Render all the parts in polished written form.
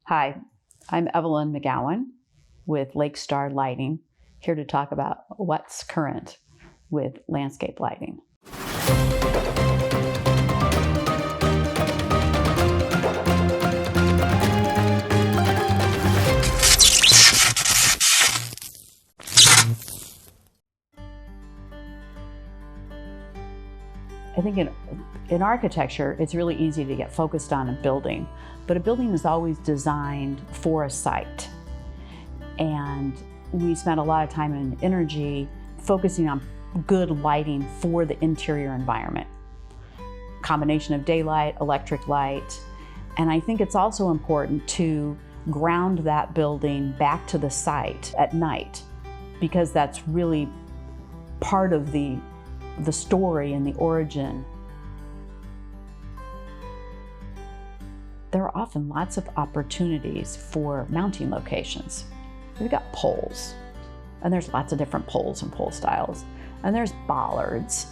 Hi, I'm Evelyn McGowan with Lakestar Lighting, here to talk about what's current with landscape lighting. I think in architecture, it's really easy to get focused on a building, but a building is always designed for a site. And we spend a lot of time and energy focusing on good lighting for the interior environment. Combination of daylight, electric light, and I think it's also important to ground that building back to the site at night, because that's really part of the story and the origin. There are often lots of opportunities for mounting locations. We've got poles, and there's lots of different poles and pole styles. And there's bollards,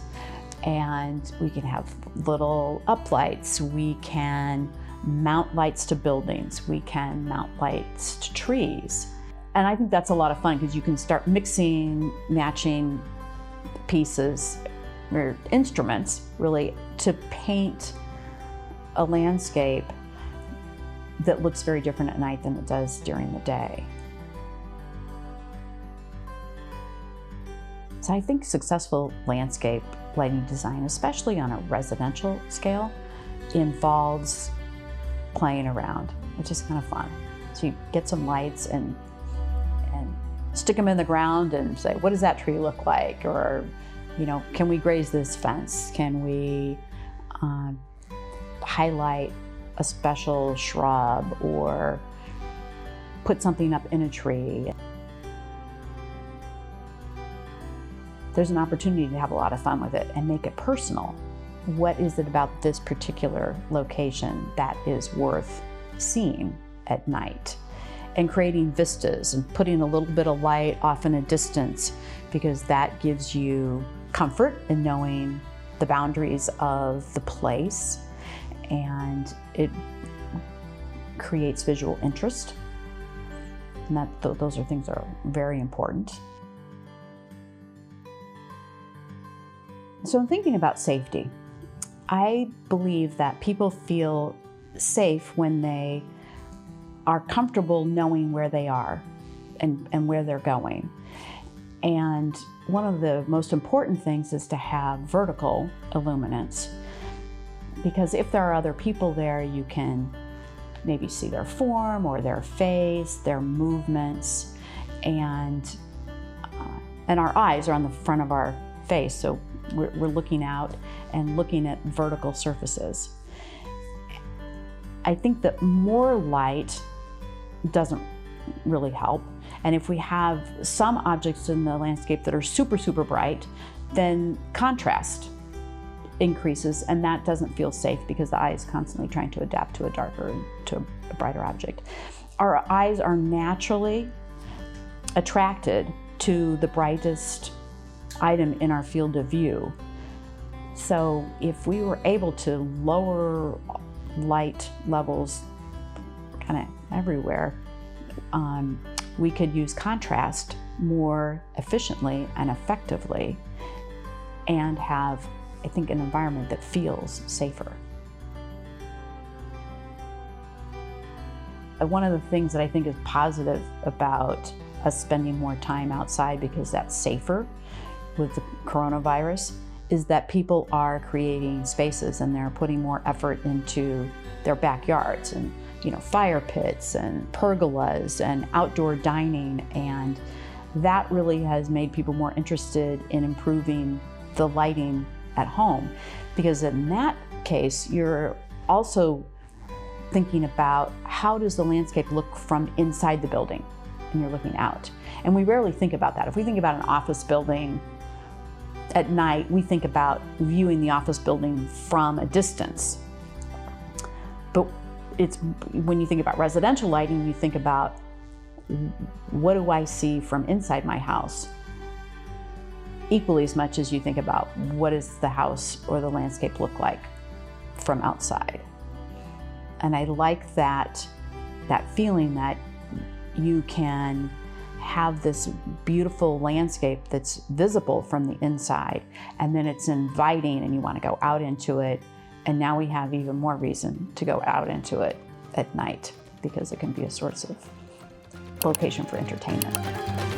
and we can have little uplights. We can mount lights to buildings. We can mount lights to trees. And I think that's a lot of fun because you can start mixing, matching pieces or instruments really to paint a landscape that looks very different at night than it does during the day. So I think successful landscape lighting design, especially on a residential scale, involves playing around, which is kind of fun. So you get some lights and stick them in the ground and say, what does that tree look like? Or, you know, can we graze this fence? Can we highlight a special shrub or put something up in a tree? There's an opportunity to have a lot of fun with it and make it personal. What is it about this particular location that is worth seeing at night? And creating vistas and putting a little bit of light off in a distance, because that gives you comfort in knowing the boundaries of the place, and it creates visual interest. And those are things that are very important. So in thinking about safety, I believe that people feel safe when they are comfortable knowing where they are and where they're going. And one of the most important things is to have vertical illuminance, because if there are other people there, you can maybe see their form or their face, their movements, and our eyes are on the front of our face, so we're looking out and looking at vertical surfaces. I think that more light doesn't really help. And if we have some objects in the landscape that are super, super bright, then contrast increases, and that doesn't feel safe because the eye is constantly trying to adapt to a darker, to a brighter object. Our eyes are naturally attracted to the brightest item in our field of view. So if we were able to lower light levels kind of everywhere, we could use contrast more efficiently and effectively and have, I think, an environment that feels safer. One of the things that I think is positive about us spending more time outside, because that's safer with the coronavirus, is that people are creating spaces and they're putting more effort into their backyards, and fire pits and pergolas and outdoor dining, and that really has made people more interested in improving the lighting at home, because in that case you're also thinking about how does the landscape look from inside the building, and you're looking out. And we rarely think about that. If we think about an office building at night, we think about viewing the office building from a distance. But when you think about residential lighting, you think about, what do I see from inside my house? Equally as much as you think about, what does the house or the landscape look like from outside? And I like that that feeling that you can have this beautiful landscape that's visible from the inside, and then it's inviting and you want to go out into it. And now we have even more reason to go out into it at night, because it can be a source of location for entertainment.